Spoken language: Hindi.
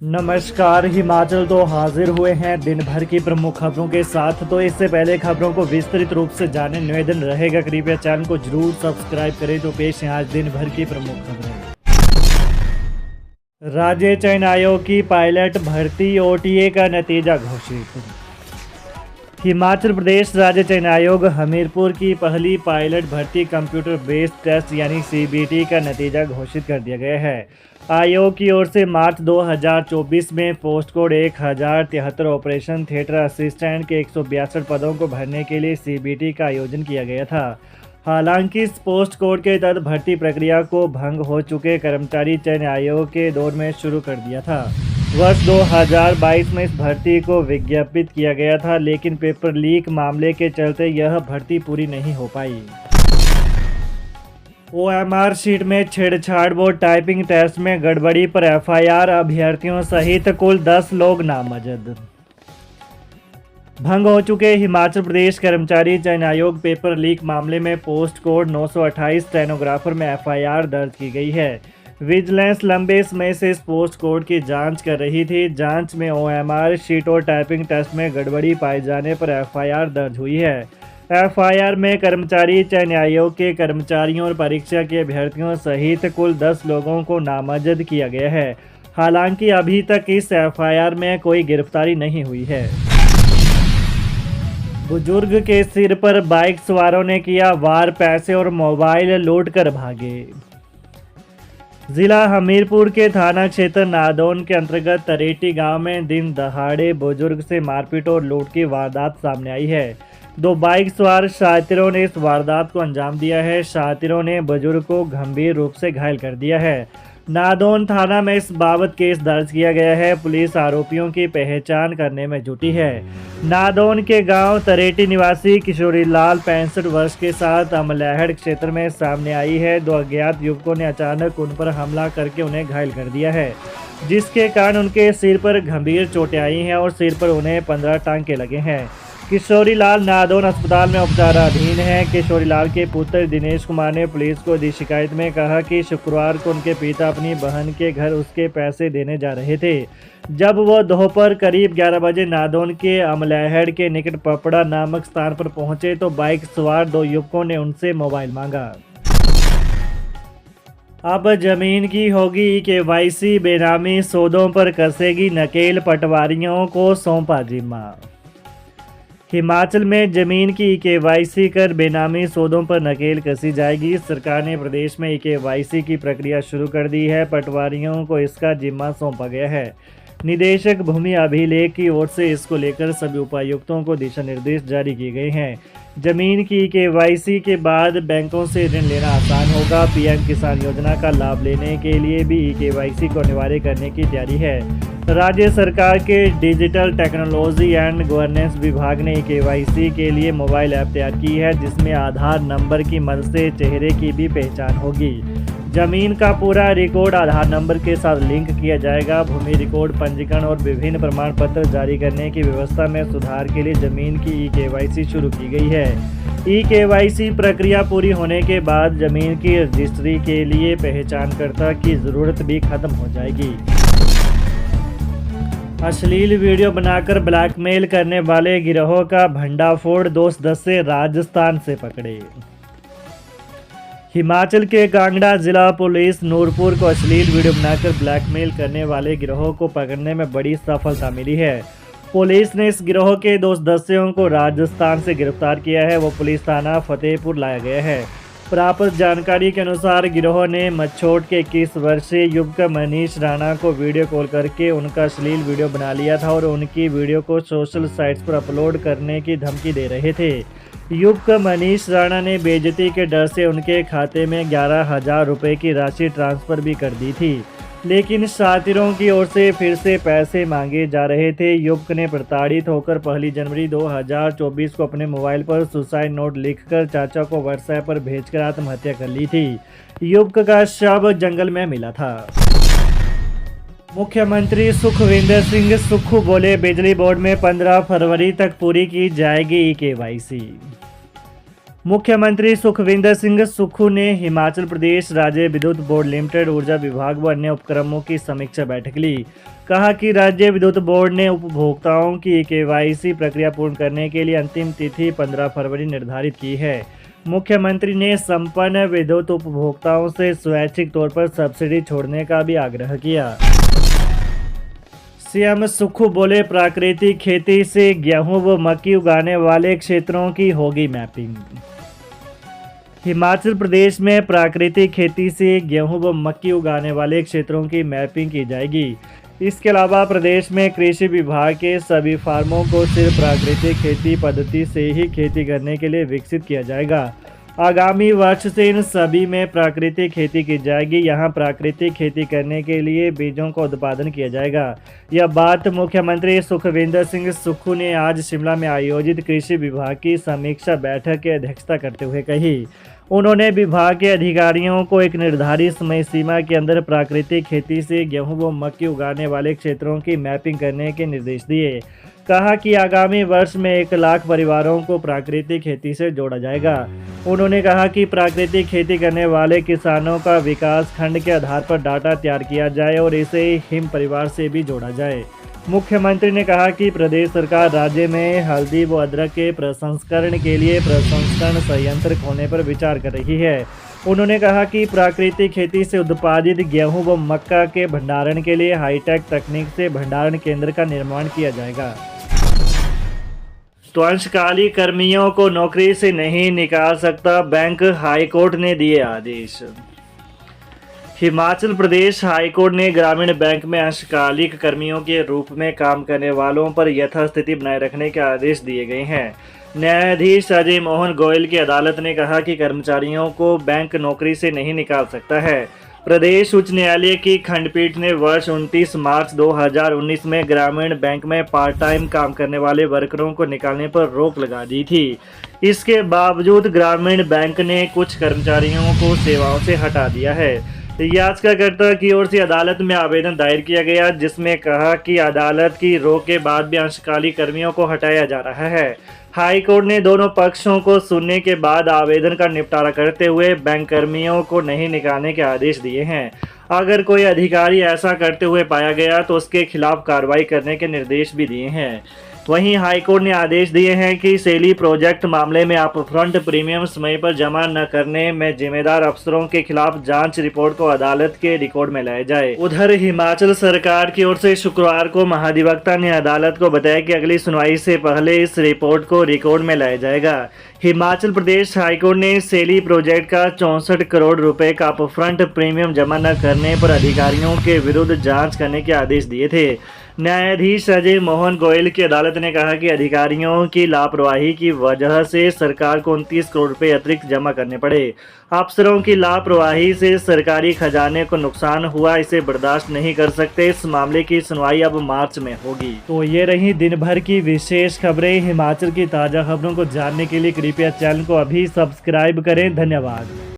नमस्कार। हिमाचल तो हाजिर हुए हैं दिन भर की प्रमुख खबरों के साथ। तो इससे पहले खबरों को विस्तृत रूप से जाने निवेदन रहेगा, कृपया चैनल को जरूर सब्सक्राइब करें। तो पेश है आज दिन भर की प्रमुख खबरें। राज्य चयन आयोग की पायलट भर्ती ओटीए का नतीजा घोषित। हिमाचल प्रदेश राज्य चयन आयोग हमीरपुर की पहली पायलट भर्ती कंप्यूटर बेस्ड टेस्ट यानी सीबीटी का नतीजा घोषित कर दिया गया है। आयोग की ओर से मार्च 2024 में post code 1073 operation theatre assistant के 162 पदों को भरने के लिए सीबीटी का आयोजन किया गया था। हालांकि इस पोस्ट कोड के तहत भर्ती प्रक्रिया को भंग हो चुके कर्मचारी चयन आयोग के दौर में शुरू कर दिया था। वर्ष 2022 में इस भर्ती को विज्ञापित किया गया था, लेकिन पेपर लीक मामले के चलते यह भर्ती पूरी नहीं हो पाई। ओएमआर शीट में छेड़छाड़ व टाइपिंग टेस्ट में गड़बड़ी पर एफआईआर, अभ्यर्थियों सहित कुल 10 लोग नामजद। भंग हो चुके हिमाचल प्रदेश कर्मचारी चयन आयोग पेपर लीक मामले में पोस्ट कोड 928 स्टेनोग्राफर में एफआईआर दर्ज की गई है। विजिलेंस लंबे समय से इस पोस्ट कोड की जांच कर रही थी। जांच में ओएमआर शीट और टाइपिंग टेस्ट में गड़बड़ी पाए जाने पर एफआईआर दर्ज हुई है। एफआईआर में कर्मचारी चयन आयोग के कर्मचारियों और परीक्षा के अभ्यर्थियों सहित कुल 10 लोगों को नामजद किया गया है। हालांकि अभी तक इस एफआईआर में कोई गिरफ्तारी नहीं हुई है। बुजुर्ग के सिर पर बाइक सवारों ने किया वार, पैसे और मोबाइल लूट कर भागे। जिला हमीरपुर के थाना क्षेत्र नादौन के अंतर्गत तरेटी गांव में दिन दहाड़े बुजुर्ग से मारपीट और लूट की वारदात सामने आई है। 2 बाइक सवार शातिरों ने इस वारदात को अंजाम दिया है। शातिरों ने बुजुर्ग को गंभीर रूप से घायल कर दिया है। नादौन थाना में इस बाबत केस दर्ज किया गया है। पुलिस आरोपियों की पहचान करने में जुटी है। नादौन के गांव तरेटी निवासी किशोरी लाल 65 वर्ष के साथ अमलैहड़ क्षेत्र में सामने आई है। 2 अज्ञात युवकों ने अचानक उन पर हमला करके उन्हें घायल कर दिया है, जिसके कारण उनके सिर पर गंभीर चोटें आई हैं और सिर पर उन्हें 15 टांके लगे हैं। किशोरी लाल नादौन अस्पताल में उपचाराधीन है। किशोरी लाल के पुत्र दिनेश कुमार ने पुलिस को दी शिकायत में कहा कि शुक्रवार को उनके पिता अपनी बहन के घर उसके पैसे देने जा रहे थे। जब वो दोपहर करीब 11 बजे नादौन के अमलैहड़ के निकट पपड़ा नामक स्थान पर पहुंचे तो बाइक सवार 2 युवकों ने उनसे मोबाइल मांगा। अब जमीन की होगी केवाईसी, बेनामी सौदों पर कसेगी नकेल, पटवारियों को सौंपा जिम्मा। हिमाचल में जमीन की केवाईसी कर बेनामी सौदों पर नकेल कसी जाएगी। सरकार ने प्रदेश में केवाईसी की प्रक्रिया शुरू कर दी है। पटवारियों को इसका जिम्मा सौंपा गया है। निदेशक भूमि अभिलेख की ओर से इसको लेकर सभी उपायुक्तों को दिशा निर्देश जारी किए गए हैं। जमीन की केवाईसी के बाद बैंकों से ऋण लेना आसान होगा। पीएम किसान योजना का लाभ लेने के लिए भी केवाईसी को अनिवार्य करने की तैयारी है। राज्य सरकार के डिजिटल टेक्नोलॉजी एंड गवर्नेंस विभाग ने केवाईसी के लिए मोबाइल ऐप तैयार की है, जिसमें आधार नंबर की मदद से चेहरे की भी पहचान होगी। जमीन का पूरा रिकॉर्ड आधार नंबर के साथ लिंक किया जाएगा। भूमि रिकॉर्ड पंजीकरण और विभिन्न प्रमाण पत्र जारी करने की व्यवस्था में सुधार के लिए जमीन की केवाईसी शुरू की गई है। केवाईसी प्रक्रिया पूरी होने के बाद जमीन की रजिस्ट्री के लिए पहचानकर्ता की जरूरत भी खत्म हो जाएगी। अश्लील वीडियो बनाकर ब्लैकमेल करने वाले गिरोह का भंडाफोड़, 2 सदस्य राजस्थान से पकड़े। हिमाचल के कांगड़ा जिला पुलिस नूरपुर को अश्लील वीडियो बनाकर ब्लैकमेल करने वाले गिरोह को पकड़ने में बड़ी सफलता मिली है। पुलिस ने इस गिरोह के 2 सदस्यों को राजस्थान से गिरफ्तार किया है। वो पुलिस थाना फतेहपुर लाया गया है। प्राप्त जानकारी के अनुसार गिरोह ने मच्छोट के 21 वर्षीय युवक मनीष राणा को वीडियो कॉल करके उनका अश्लील वीडियो बना लिया था और उनकी वीडियो को सोशल साइट्स पर अपलोड करने की धमकी दे रहे थे। युवक मनीष राणा ने बेइज्जती के डर से उनके खाते में 11,000 रुपये की राशि ट्रांसफ़र भी कर दी थी, लेकिन शातिरों की ओर से फिर से पैसे मांगे जा रहे थे। युवक ने प्रताड़ित होकर 1 जनवरी 2024 को अपने मोबाइल पर सुसाइड नोट लिखकर चाचा को व्हाट्सएप पर भेजकर आत्महत्या कर ली थी। युवक का शव जंगल में मिला था। मुख्यमंत्री सुखविंदर सिंह सुक्खू बोले, बिजली बोर्ड में 15 फरवरी तक पूरी की जाएगी केवाईसी। मुख्यमंत्री सुखविंदर सिंह सुक्खू ने हिमाचल प्रदेश राज्य विद्युत बोर्ड लिमिटेड ऊर्जा विभाग व अन्य उपक्रमों की समीक्षा बैठक ली। कहा कि राज्य विद्युत बोर्ड ने उपभोक्ताओं की केवाईसी प्रक्रिया पूर्ण करने के लिए अंतिम तिथि 15 फरवरी निर्धारित की है। मुख्यमंत्री ने संपन्न विद्युत उपभोक्ताओं से स्वैच्छिक तौर पर सब्सिडी छोड़ने का भी आग्रह किया। सीएम सुक्खू बोले, प्राकृतिक खेती से गेहूं व मक्की उगाने वाले क्षेत्रों की होगी मैपिंग। हिमाचल प्रदेश में प्राकृतिक खेती से गेहूं व मक्की उगाने वाले क्षेत्रों की मैपिंग की जाएगी। इसके अलावा प्रदेश में कृषि विभाग के सभी फार्मों को सिर्फ प्राकृतिक खेती पद्धति से ही खेती करने के लिए विकसित किया जाएगा। आगामी वर्ष से इन सभी में प्राकृतिक खेती की जाएगी। यहाँ प्राकृतिक खेती करने के लिए बीजों का उत्पादन किया जाएगा। यह बात मुख्यमंत्री सुखविंदर सिंह सुक्खू ने आज शिमला में आयोजित कृषि विभाग की समीक्षा बैठक की अध्यक्षता करते हुए कही। उन्होंने विभाग के अधिकारियों को एक निर्धारित समय सीमा के अंदर प्राकृतिक खेती से गेहूं व मक्की उगाने वाले क्षेत्रों की मैपिंग करने के निर्देश दिए। कहा कि आगामी वर्ष में 1 लाख परिवारों को प्राकृतिक खेती से जोड़ा जाएगा। उन्होंने कहा कि प्राकृतिक खेती करने वाले किसानों का विकास खंड के आधार पर डाटा तैयार किया जाए और इसे हिम परिवार से भी जोड़ा जाए। मुख्यमंत्री ने कहा कि प्रदेश सरकार राज्य में हल्दी व अदरक के प्रसंस्करण के लिए प्रसंस्करण संयंत्र खोलने पर विचार कर रही है। उन्होंने कहा कि प्राकृतिक खेती से उत्पादित गेहूं व मक्का के भंडारण के लिए हाईटेक तकनीक से भंडारण केंद्र का निर्माण किया जाएगा। तो अंशकाली कर्मियों को नौकरी से नहीं निकाल सकता बैंक, हाईकोर्ट ने दिए आदेश। हिमाचल प्रदेश हाईकोर्ट ने ग्रामीण बैंक में अंशकालिक कर्मियों के रूप में काम करने वालों पर यथास्थिति बनाए रखने के आदेश दिए गए हैं। न्यायाधीश अजय मोहन गोयल की अदालत ने कहा कि कर्मचारियों को बैंक नौकरी से नहीं निकाल सकता है। प्रदेश उच्च न्यायालय की खंडपीठ ने वर्ष 29 मार्च 2019 में ग्रामीण बैंक में पार्ट टाइम काम करने वाले वर्करों को निकालने पर रोक लगा दी थी। इसके बावजूद ग्रामीण बैंक ने कुछ कर्मचारियों को सेवाओं से हटा दिया है। याचिकाकर्ता की ओर से अदालत में आवेदन दायर किया गया, जिसमें कहा कि अदालत की रोक के बाद भी अंशकालिक कर्मियों को हटाया जा रहा है। हाई कोर्ट ने दोनों पक्षों को सुनने के बाद आवेदन का निपटारा करते हुए बैंक कर्मियों को नहीं निकालने के आदेश दिए हैं। अगर कोई अधिकारी ऐसा करते हुए पाया गया तो उसके खिलाफ कार्रवाई करने के निर्देश भी दिए हैं। वहीं हाईकोर्ट ने आदेश दिए हैं कि सेली प्रोजेक्ट मामले में अपफ्रंट प्रीमियम समय पर जमा न करने में जिम्मेदार अफसरों के खिलाफ जांच रिपोर्ट को अदालत के रिकॉर्ड में लाया जाए। उधर हिमाचल सरकार की ओर से शुक्रवार को महाधिवक्ता ने अदालत को बताया कि अगली सुनवाई से पहले इस रिपोर्ट को रिकॉर्ड में लाया जाएगा। हिमाचल प्रदेश हाईकोर्ट ने सेली प्रोजेक्ट का 64 करोड़ रुपए का अपफ्रंट प्रीमियम जमा न करने पर अधिकारियों के विरुद्ध जांच करने के आदेश दिए थे। न्यायाधीश अजय मोहन गोयल की अदालत ने कहा कि अधिकारियों की लापरवाही की वजह से सरकार को 29 करोड़ रुपए अतिरिक्त जमा करने पड़े। अफसरों की लापरवाही से सरकारी खजाने को नुकसान हुआ, इसे बर्दाश्त नहीं कर सकते। इस मामले की सुनवाई अब मार्च में होगी। तो ये रही दिन भर की विशेष खबरें। हिमाचल की ताज़ा खबरों को जानने के लिए कृपया चैनल को अभी सब्सक्राइब करें। धन्यवाद।